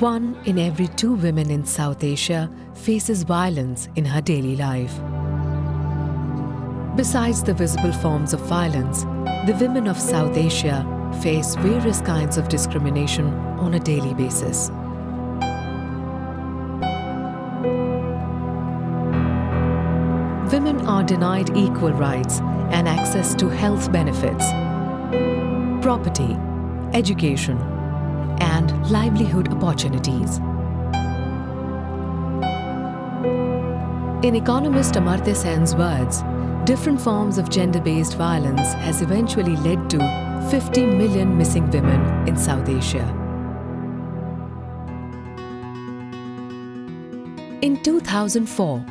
1 in every 2 women in South Asia faces violence in her daily life. Besides the visible forms of violence, the women of South Asia face various kinds of discrimination on a daily basis. Women are denied equal rights and access to health benefits, property, education, and livelihood opportunities. In economist Amartya Sen's words, different forms of gender-based violence has eventually led to 50 million missing women in South Asia. In 2004,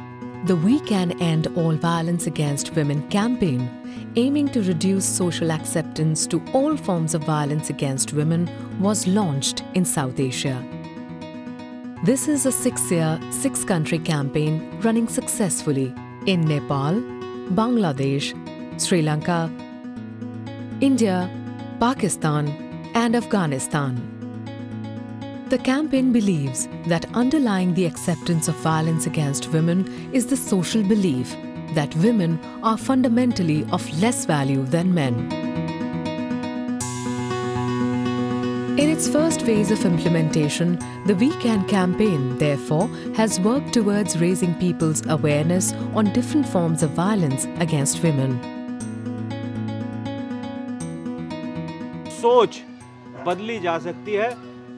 the We Can End All Violence Against Women campaign, aiming to reduce social acceptance to all forms of violence against women, was launched in South Asia. This is a 6-year, 6-country campaign running successfully in Nepal, Bangladesh, Sri Lanka, India, Pakistan, and Afghanistan. The campaign believes that underlying the acceptance of violence against women is the social belief that women are fundamentally of less value than men. In its first phase of implementation, the We Can campaign, therefore, has worked towards raising people's awareness on different forms of violence against women. सोच बदली जा सकती है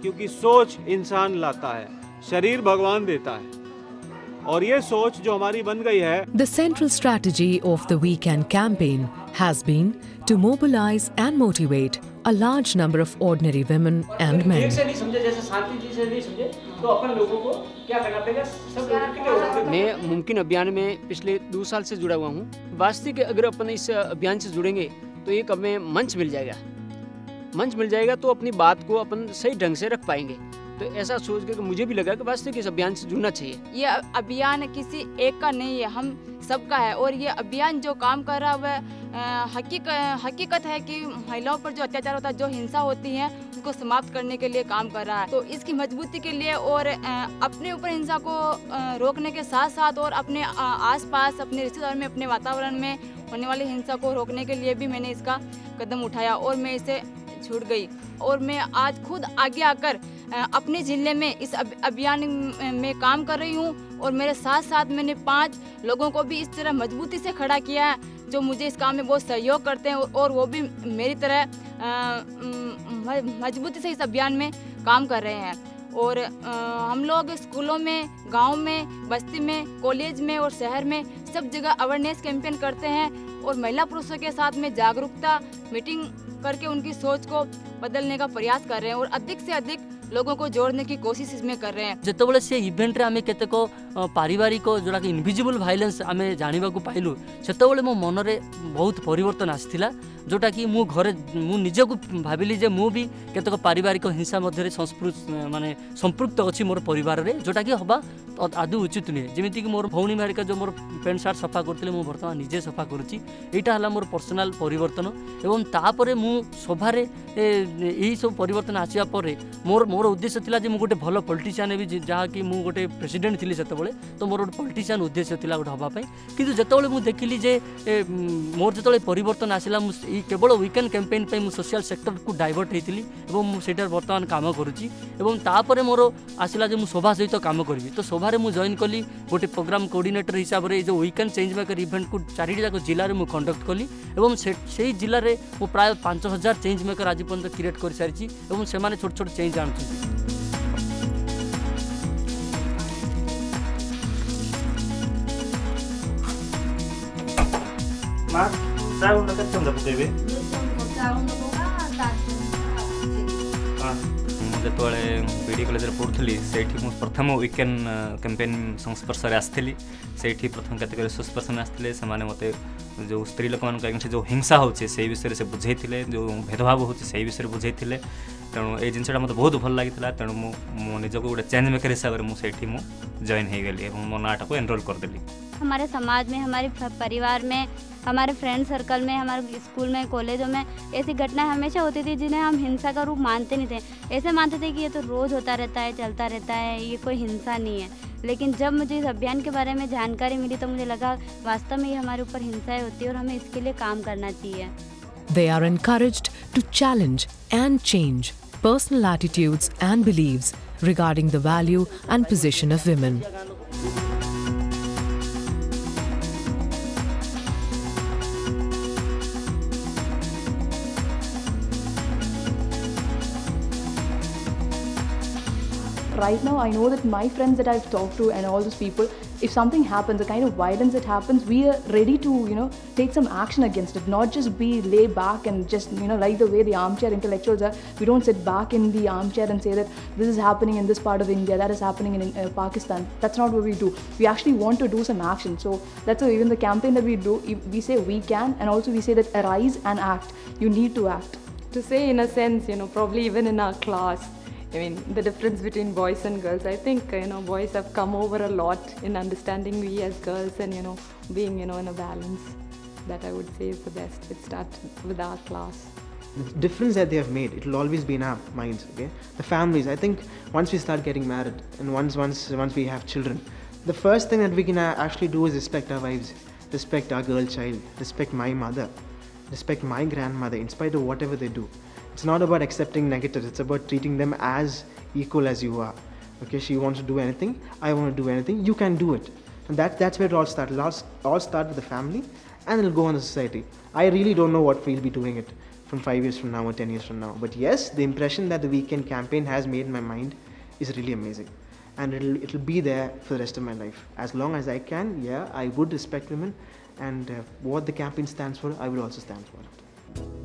क्योंकि सोच इंसान लाता है, शरीर भगवान देता है, और ये सोच जो हमारी बन गई है. The central strategy of the We Can campaign has been to mobilize and motivate a large number of ordinary women and men. एक से नहीं समझे, जैसे शांति जी से नहीं समझे, तो अपन लोगों को क्या करना पड़ेगा? सब लोग मैं मुमकिन अभियान में पिछले 2 साल से जुड़ा हुआ हूँ. वास्तविक अगर अपन इस अभियान से जुड़ेंगे तो एक हमें मंच मिल जाएगा तो अपनी बात को अपन सही ढंग से रख पाएंगे. तो ऐसा सोच के मुझे भी लगा कि वास्तविक इस अभियान से जुड़ना चाहिए. ये अभियान किसी एक का नहीं है, हम सबका है. और ये अभियान जो काम कर रहा है वह हकीकत है कि महिलाओं पर जो अत्याचार होता है, जो हिंसा होती है, उसको समाप्त करने के लिए काम कर रहा है. तो इसकी मजबूती के लिए और अपने ऊपर हिंसा को रोकने के साथ साथ और अपने आसपास, अपने रिश्तेदार में, अपने वातावरण में होने वाली हिंसा को रोकने के लिए भी मैंने इसका कदम उठाया और मैं इसे छूट गई. और मैं आज खुद आगे आकर अपने ज़िले में इस अभियान में काम कर रही हूँ और मेरे साथ साथ मैंने 5 लोगों को भी इस तरह मजबूती से खड़ा किया है जो मुझे इस काम में बहुत सहयोग करते हैं और वो भी मेरी तरह मजबूती से इस अभियान में काम कर रहे हैं. और हम लोग स्कूलों में, गांव में, बस्ती में, कॉलेज में और शहर में सब जगह अवेयरनेस कैंपेन करते हैं और महिला पुरुषों के साथ में जागरूकता मीटिंग करके उनकी सोच को बदलने का प्रयास कर रहे हैं और अधिक से अधिक लोगों को जोड़ने की कोशिश इसमें कर रहे हैं. जितेबाला से इवेंट रे आमे केतेक पारिवारिक जोड़ा कि इनविजिबल वायलेंस आमे जानिबा को पाइलु सेतेबाला मो मन रे बहुत परिवर्तन आसिथिला जोटा कि मु घरे मु निजे को भाबिली जे मु भी केतेक पारिवारिक हिंसा मध्य संपृक्त अछि मोर परिवार रे जोटा कि हबा आदु उचित नहीं. जेमिति कि मोर भौणी मारिका जो मोर पेंट शर्ट सफा करथिले मु वर्तमान निजे सफा करूची. एटा हला मोर पर्सनल परिवर्तन एवं तापरे मु सभारे एही सब परिवर्तन आसिया परे मोर उद्देश्य थिला जे मु गोटे भलो पॉलिटिशियन भी जहा कि मु गोटे प्रेसिडेंट थिली सेतेबेले तो मोर गोटे पॉलिटिशियन उद्देश्य थिला गोटे हबा पई. किंतु जेतेबेले मु देखिली जे मोर जेतेबेले परिवर्तन आसिला मु केवल वीकेंड कैंपेन पे मु सोशल सेक्टर को डाइवर्ट हेतिली एवं मु सेटर वर्तमान काम करूची एवं तापरे मोर आसिला जे मु सभा सहित काम करबी. तो सभारे मु जॉइन कली गोटे प्रोग्राम कोऑर्डिनेटर हिसाब रे जो वीकेंड चेंज मेकर इवेंट को 4 जाक जिल्ला रे मु कंडक्ट कली एवं सेही जिल्ला रे मु प्राय 5000 चेंज मेकर आज पर्यंत क्रिएट कर सारिची एवं से माने छोट छोट चेंज आनुछथि. मा साउंड का चंदा पकेबे ଯେତେବେଳେ ବିଡି କଲେଜରେ ପଢ଼ୁଥିଲି ସେଇଠି ମୁଁ ପ୍ରଥମ ୱିକେଣ୍ଡ କ୍ୟାମ୍ପେନ୍ ସଂସ୍ପର୍ଶରେ ଆସିଥିଲି. ସେଇଠି ପ୍ରଥମ କେତେକ ରିସୋର୍ସ ପର୍ସନ୍ ଆସିଥିଲେ. ସେମାନେ ମୋତେ ଯେଉଁ ସ୍ତ୍ରୀ ଲୋକମାନଙ୍କ ଆଗରେ ଯେଉଁ ହିଂସା ହେଉଛି ସେଇ ବିଷୟରେ ସେ ବୁଝେଇଥିଲେ, ଯେଉଁ ଭେଦଭାବ ହେଉଛି ସେଇ ବିଷୟରେ ବୁଝେଇଥିଲେ तेणु ये जिनसा मत बहुत भल लगी तेणु मो निजक गोटे चेंज मेकर हिसाब से मुझे जॉइन हो गली और मो नाटा को एनरोल करदेली। हमारे समाज में, हमारे परिवार में, हमारे फ्रेंड सर्कल में, हमारे स्कूल में, कॉलेजों में ऐसी घटनाएं हमेशा होती थी जिन्हें हम हिंसा का रूप मानते नहीं थे। ऐसे मानते थे कि ये तो रोज़ होता रहता है, चलता रहता है, ये कोई हिंसा नहीं है। लेकिन जब मुझे इस अभियान के बारे में जानकारी मिली तो मुझे लगा वास्तव में ये हमारे ऊपर हिंसाएं होती है और हमें इसके लिए काम करना चाहिए। They are encouraged to challenge and change personal attitudes and beliefs regarding the value and position of women. Right now, I know that my friends that I've talked to and all those people, if something happens, the kind of violence that happens, we are ready to, take some action against it, not just be lay back and just, like the way the armchair intellectuals are. We don't sit back in the armchair and say that this is happening in this part of India, that is happening in Pakistan. That's not what we do. We actually want to do some action. So that's why even the campaign that we do, we say we can, and also we say that arise and act. You need to act. To say in a sense, probably even in our class, I mean, the difference between boys and girls, I think, boys have come over a lot in understanding we as girls and, being, in a balance. That I would say is the best. It starts with our class. The difference that they have made, it will always be in our minds, okay? The families, I think once we start getting married and once we have children, the first thing that we can actually do is respect our wives, respect our girl child, respect my mother, respect my grandmother in spite of whatever they do. It's not about accepting negatives, it's about treating them as equal as you are. Okay, she wants to do anything, I want to do anything, you can do it. And that's where it all started. All start with the family and it'll go on the society. I really don't know what we'll be doing it from 5 years from now or 10 years from now. But yes, the impression that the weekend campaign has made in my mind is really amazing. And it'll be there for the rest of my life. As long as I can, yeah, I would respect women, and what the campaign stands for, I would also stand for it.